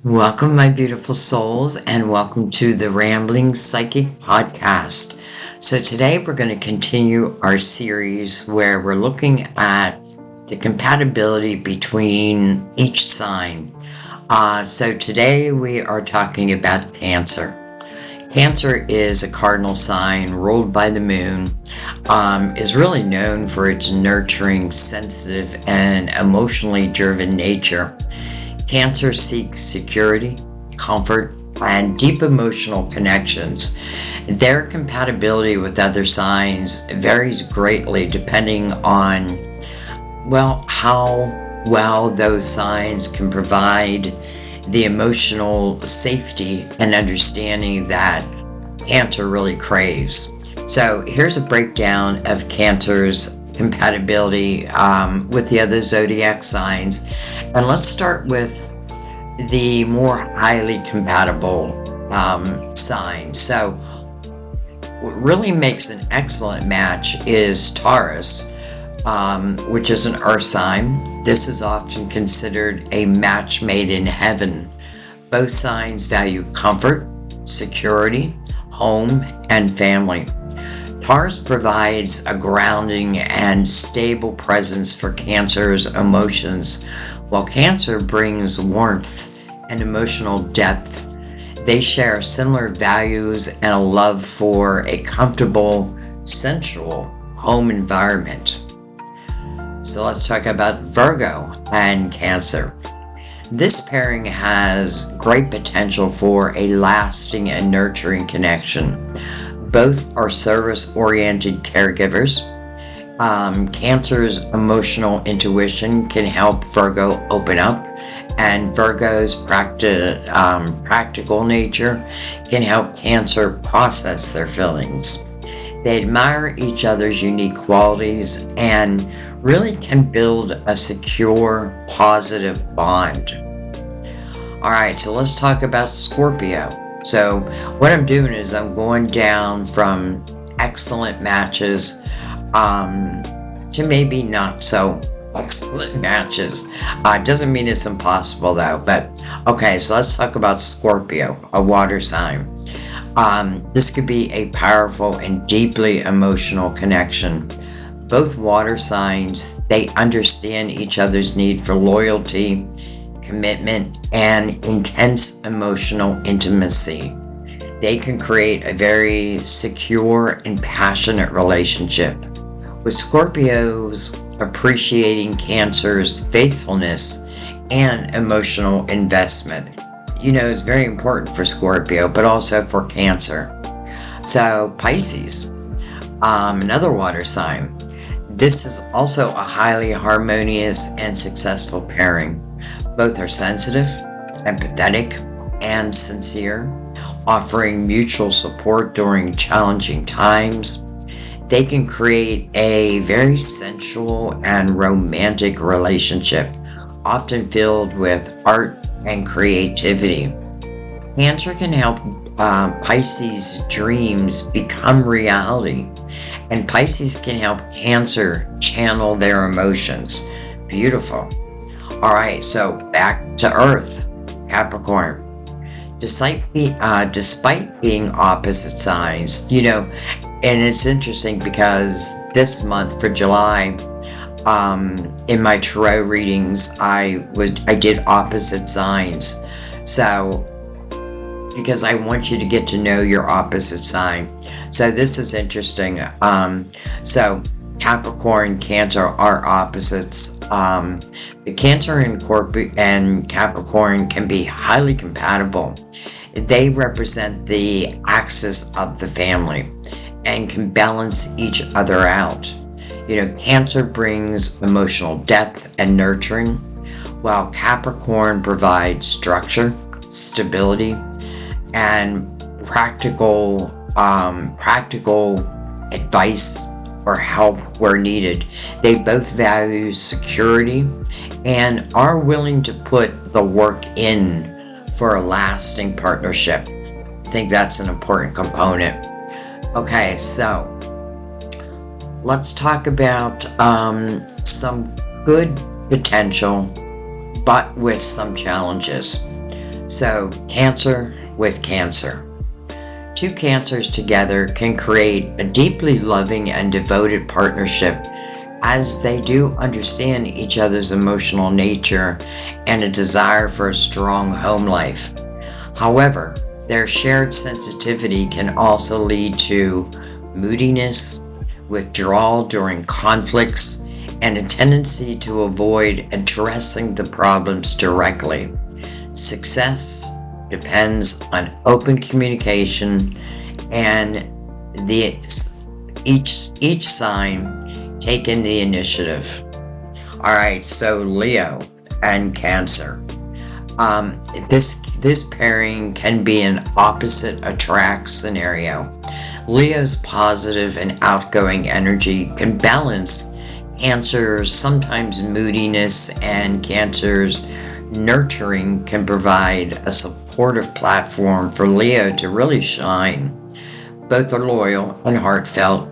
Welcome, my beautiful souls, and welcome to the Rambling Psychic Podcast. So, today we're going to continue our series where we're looking at the compatibility between each sign. So, today we are talking about Cancer. Cancer is a cardinal sign ruled by the moon, is really known for its nurturing, sensitive, and emotionally driven nature. Cancer seeks security, comfort, and deep emotional connections. Their compatibility with other signs varies greatly depending on, how well those signs can provide the emotional safety and understanding that Cancer really craves. So here's a breakdown of Cancer's compatibility with the other zodiac signs, and let's start with the more highly compatible sign. So what really makes an excellent match is Taurus, which is an earth sign. This is often considered a match made in heaven. Both signs value comfort, security, home, and family. Taurus provides a grounding and stable presence for Cancer's emotions, while Cancer brings warmth and emotional depth. They share similar values and a love for a comfortable, sensual home environment. So let's talk about Virgo and Cancer. This pairing has great potential for a lasting and nurturing connection. Both are service-oriented caregivers. Cancer's emotional intuition can help Virgo open up, and Virgo's practical nature can help Cancer process their feelings. They admire each other's unique qualities and really can build a secure, positive bond. Alright, so let's talk about Scorpio. So what I'm doing is I'm going down from excellent matches to maybe not so excellent matches. Doesn't mean it's impossible though, but okay, so let's talk about Scorpio, a water sign. This could be a powerful and deeply emotional connection. Both water signs, they understand each other's need for loyalty, commitment, and intense emotional intimacy. They can create a very secure and passionate relationship. With Scorpios appreciating Cancer's faithfulness and emotional investment. It's very important for Scorpio, but also for Cancer. So Pisces, another water sign. This is also a highly harmonious and successful pairing. Both are sensitive, empathetic, and sincere, offering mutual support during challenging times. They can create a very sensual and romantic relationship, often filled with art and creativity. Cancer can help Pisces' dreams become reality, and Pisces can help Cancer channel their emotions. Beautiful. Alright, so back to Earth, Capricorn. Despite being opposite signs, and it's interesting because this month for July, in my tarot readings, I did opposite signs. So, because I want you to get to know your opposite sign. So this is interesting. So Capricorn, Cancer are opposites. The Cancer and Capricorn can be highly compatible. They represent the axis of the family and can balance each other out. Cancer brings emotional depth and nurturing, while Capricorn provides structure, stability, and practical advice or help where needed. They both value security and are willing to put the work in for a lasting partnership. I think that's an important component. Okay, so let's talk about some good potential, but with some challenges. So, Cancer with Cancer. Two Cancers together can create a deeply loving and devoted partnership, as they do understand each other's emotional nature and a desire for a strong home life. However, their shared sensitivity can also lead to moodiness, withdrawal during conflicts, and a tendency to avoid addressing the problems directly. Success depends on open communication and each sign taking the initiative. All right, so Leo and Cancer. This pairing can be an opposite attract scenario. Leo's positive and outgoing energy can balance Cancer's sometimes moodiness, and Cancer's nurturing can provide a supportive platform for Leo to really shine. Both are loyal and heartfelt.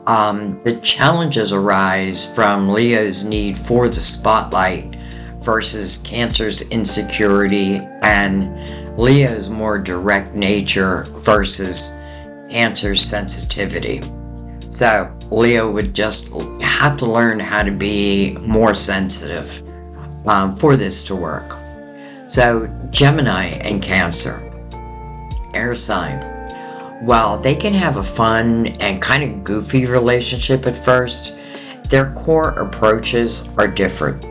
The challenges arise from Leo's need for the spotlight versus Cancer's insecurity, and Leo's more direct nature versus Cancer's sensitivity. So Leo would just have to learn how to be more sensitive for this to work. So Gemini and Cancer, air sign. While they can have a fun and kind of goofy relationship at first, their core approaches are different.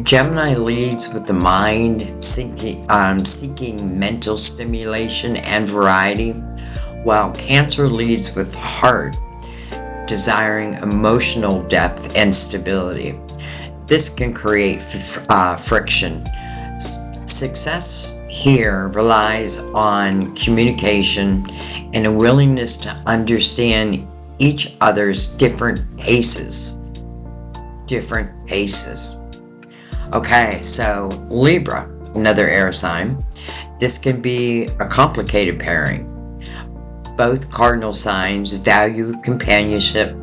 Gemini leads with the mind, seeking mental stimulation and variety, while Cancer leads with heart, desiring emotional depth and stability. This can create friction. Success here relies on communication and a willingness to understand each other's different paces. Okay, so Libra, another air sign. This can be a complicated pairing. Both cardinal signs value companionship,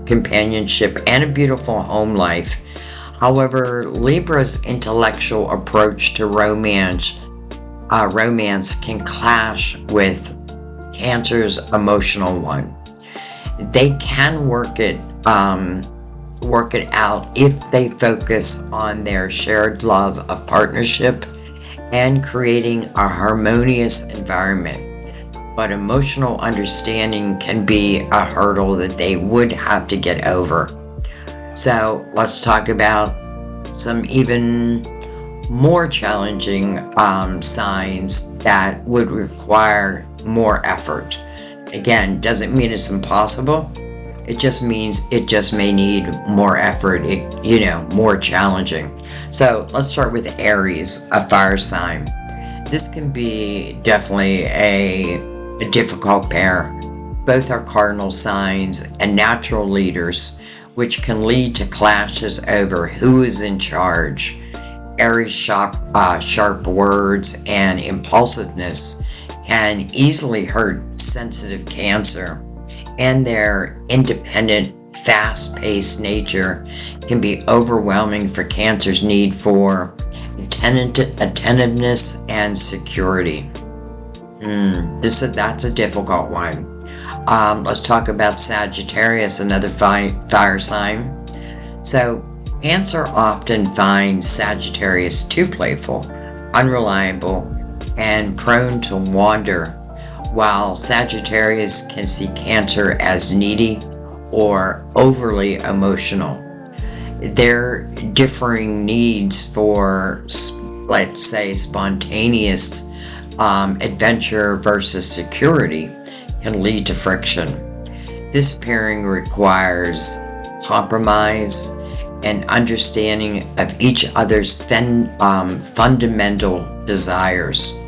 and a beautiful home life. However, Libra's intellectual approach to romance can clash with Cancer's emotional one. They can work it out if they focus on their shared love of partnership and creating a harmonious environment. But emotional understanding can be a hurdle that they would have to get over. So let's talk about some even more challenging signs that would require more effort. Again, doesn't mean it's impossible. It just means it just may need more effort, more challenging. So let's start with Aries, a fire sign. This can be definitely a difficult pair. Both are cardinal signs and natural leaders, which can lead to clashes over who is in charge. Aries' sharp words and impulsiveness can easily hurt sensitive Cancer, and their independent, fast-paced nature can be overwhelming for Cancer's need for attentiveness and security. That's a difficult one. Let's talk about Sagittarius, another fire sign. So Cancer often finds Sagittarius too playful, unreliable, and prone to wander, while Sagittarius can see Cancer as needy or overly emotional. Their differing needs for, let's say, spontaneous adventure versus security can lead to friction. This pairing requires compromise and understanding of each other's fundamental desires.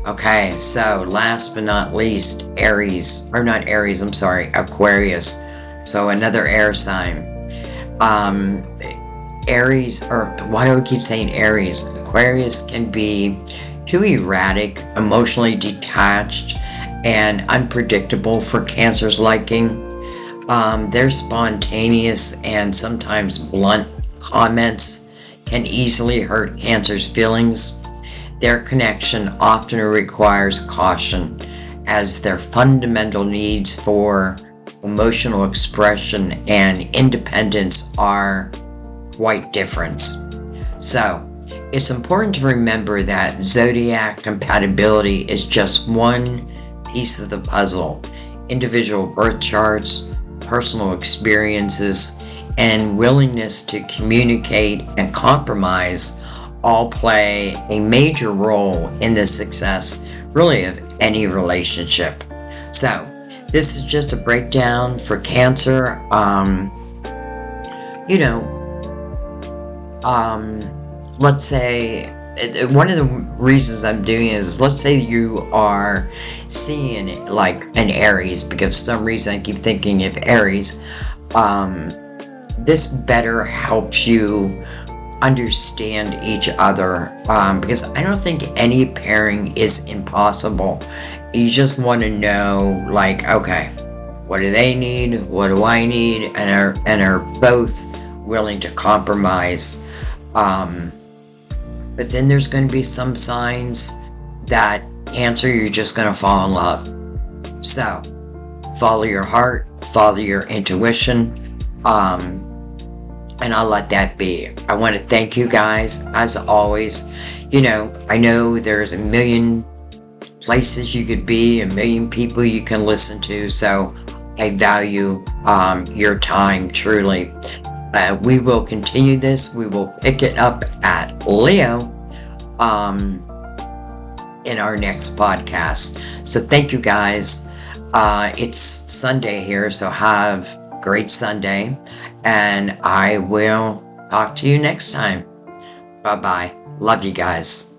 Okay, so last but not least, Aquarius. So another air sign. Aries, or why do I keep saying Aries? Aquarius can be too erratic, emotionally detached, and unpredictable for Cancer's liking. Their spontaneous and sometimes blunt comments can easily hurt Cancer's feelings. their connection often requires caution, as their fundamental needs for emotional expression and independence are quite different. So, it's important to remember that zodiac compatibility is just one piece of the puzzle. Individual birth charts, personal experiences, and willingness to communicate and compromise all play a major role in the success, really, of any relationship. So, this is just a breakdown for Cancer. Let's say one of the reasons I'm doing is, let's say you are seeing like an Aries, because for some reason I keep thinking of Aries. This better helps you understand each other, because I don't think any pairing is impossible. You just want to know, like, okay, what do they need? What do I need? And are both willing to compromise. But then there's going to be some signs that Cancer, you're just going to fall in love. So, follow your heart, follow your intuition, and I'll let that be. I want to thank you guys, as always. I know there's a million places you could be, a million people you can listen to, so I value your time, truly. We will continue this. We will pick it up at Leo in our next podcast. So thank you guys. It's Sunday here, so have a great Sunday, and I will talk to you next time. Bye-bye. Love you guys.